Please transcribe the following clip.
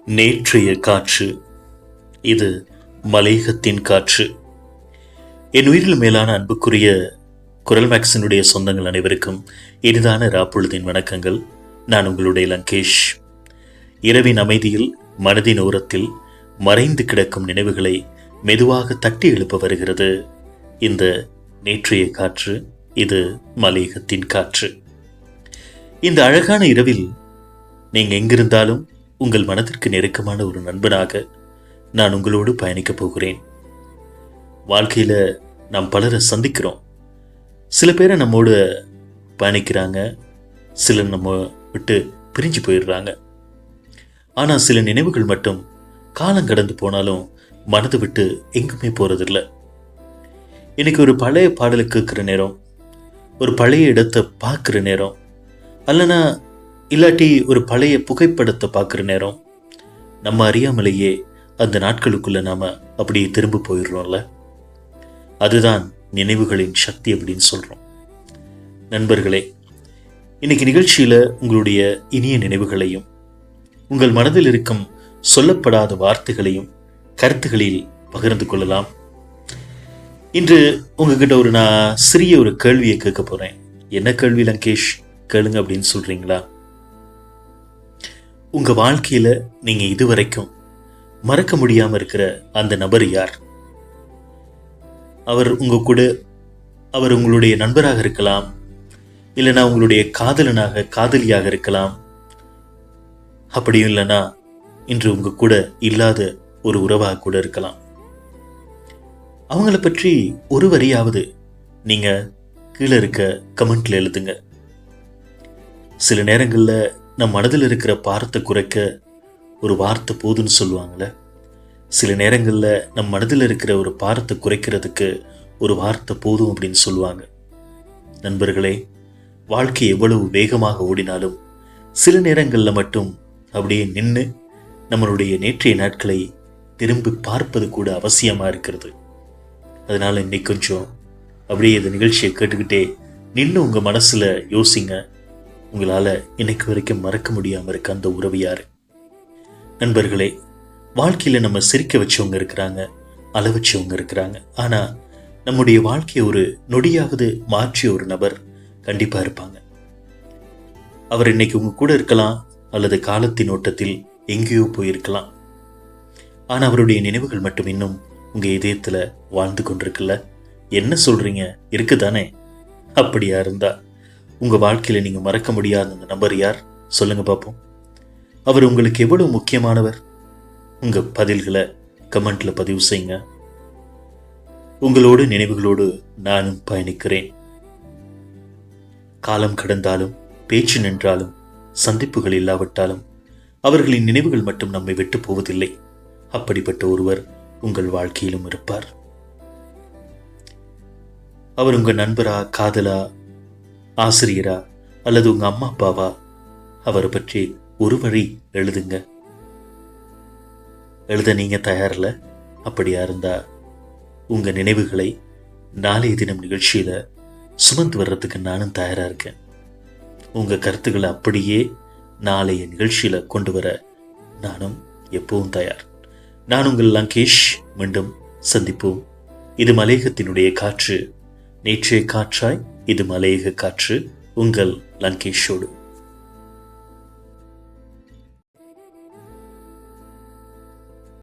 நேற்றைய காற்று, இது மலையகத்தின் காற்று. என் உயிரில் மேலான அன்புக்குரிய குரல் மேக்ஸினுடைய சொந்தங்கள் அனைவருக்கும் இனிதான ராப்பொழுதின் வணக்கங்கள். நான் உங்களுடைய லங்கேஷ். இரவின் அமைதியில், மனதின் ஓரத்தில் மறைந்து கிடக்கும் நினைவுகளை மெதுவாக தட்டி எழுப்ப வருகிறது இந்த நேற்றைய காற்று, இது மலையகத்தின் காற்று. இந்த அழகான இரவில் நீங்கள் எங்கிருந்தாலும் உங்கள் மனதிற்கு நெருக்கமான ஒரு நண்பனாக நான் உங்களோடு பயணிக்கப் போகிறேன். வாழ்க்கையில் நாம் பலரை சந்திக்கிறோம். சில பேரை நம்மோடு பயணிக்கிறாங்க, சிலர் நம்ம விட்டு பிரிஞ்சு போயிடுறாங்க. ஆனால் சில நினைவுகள் மட்டும் காலம் கடந்து போனாலும் மனதை விட்டு எங்குமே போகிறதில்ல. இன்னைக்கு ஒரு பழைய பாடலை கேட்குற நேரம், ஒரு பழைய இடத்தை பார்க்குற நேரம், அல்லனா இல்லாட்டி ஒரு பழைய புகைப்படத்தை பார்க்குற நேரம், நம்ம அறியாமலேயே அந்த நாட்களுக்குள்ள நாம் அப்படியே திரும்ப போயிடுறோம்ல. அதுதான் நினைவுகளின் சக்தி அப்படின்னு சொல்கிறோம். நண்பர்களே, இன்னைக்கு நிகழ்ச்சியில் உங்களுடைய இனிய நினைவுகளையும் உங்கள் மனதில் இருக்கும் சொல்லப்படாத வார்த்தைகளையும் கருத்துகளில் பகிர்ந்து கொள்ளலாம். இன்று உங்ககிட்ட நான் சிறிய ஒரு கேள்வியை கேட்க போகிறேன். என்ன கேள்வி லங்கேஷ்? கேளுங்க அப்படின்னு சொல்கிறீங்களா? உங்கள் வாழ்க்கையில் நீங்கள் இதுவரைக்கும் மறக்க முடியாமல் இருக்கிற அந்த நபர் யார்? அவர் உங்களுடைய நண்பராக இருக்கலாம், இல்லைனா உங்களுடைய காதலியாக இருக்கலாம். அப்படியும் இல்லைனா இன்று உங்க கூட இல்லாத ஒரு உறவாக கூட இருக்கலாம். அவங்கள பற்றி ஒரு வரியாவது நீங்க கீழே இருக்க கமெண்ட்ல எழுதுங்க. சில நேரங்களில் நம் மனதில் இருக்கிற பாரத்தை குறைக்க ஒரு வார்த்தை போதுன்னு சொல்லுவாங்களே. சில நேரங்களில் நம் மனதில் இருக்கிற ஒரு பாரத்தை குறைக்கிறதுக்கு ஒரு வார்த்தை போதும் அப்படின்னு சொல்லுவாங்க. நண்பர்களே, வாழ்க்கை எவ்வளவு வேகமாக ஓடினாலும் சில நேரங்களில் மட்டும் அப்படியே நின்று நம்மளுடைய நேற்றைய நாட்களை திரும்பி பார்ப்பது கூட அவசியமாக இருக்கிறது. அதனால் இன்னைக்கு கொஞ்சம் அப்படியே இந்த நிகழ்ச்சியை கேட்டுக்கிட்டே நின்று உங்கள் மனசில் யோசிங்க. உங்களால் இன்னைக்கு வரைக்கும் மறக்க முடியாமல் இருக்க அந்த உறவு யாரு? நண்பர்களே, வாழ்க்கையில் நம்ம சிரிக்க வச்சவங்க இருக்கிறாங்க, அழ வச்சவங்க இருக்கிறாங்க. ஆனால் நம்முடைய வாழ்க்கையை ஒரு நொடியாவது மாற்றிய ஒரு நபர் கண்டிப்பாக இருப்பாங்க. அவர் இன்னைக்கு உங்க கூட இருக்கலாம், அல்லது காலத்தின் ஓட்டத்தில் எங்கேயோ போயிருக்கலாம். ஆனால் அவருடைய நினைவுகள் மட்டும் இன்னும் உங்கள் இதயத்தில் வாழ்ந்து கொண்டிருக்குல்ல. என்ன சொல்றீங்க? இருக்குதானே? அப்படியா இருந்தா உங்கள் வாழ்க்கையில் நீங்கள் மறக்க முடியாத அந்த நபர் யார்? சொல்லுங்க பார்ப்போம். அவர் உங்களுக்கு எவ்வளவு முக்கியமானவர்? உங்கள் பதில்களை கமெண்ட்ல பதிவு செய்யுங்க. உங்களோடு நினைவுகளோடு நானும் பயணிக்கிறேன். காலம் கடந்தாலும், பேச்சு நின்றாலும், சந்திப்புகள் இல்லாவிட்டாலும் அவர்களின் நினைவுகள் மட்டும் நம்மை விட்டு போவதில்லை. அப்படிப்பட்ட ஒருவர் உங்கள் வாழ்க்கையிலும் இருப்பார். அவர் உங்க நண்பரா, காதலா, ஆசிரியரா, அல்லது உங்க அம்மா அப்பாவா? அவரை பற்றி ஒரு வரி எழுதுங்க. எழுத நீங்க தயாரில்ல? அப்படியா இருந்தா உங்க நினைவுகளை நாளைய தினம் நிகழ்ச்சியில சுமந்து வர்றதுக்கு நானும் தயாரா இருக்கேன். உங்க கருத்துக்களை அப்படியே நாளைய நிகழ்ச்சியில கொண்டு வர நானும் எப்பவும் தயார். நான் உங்கள் லங்கேஷ். மீண்டும் சந்திப்போம். இது மலையகத்தினுடைய காற்று. நேற்றைய காற்றாய் இது மலையக காற்று. உங்கள் லங்கேஷோடு.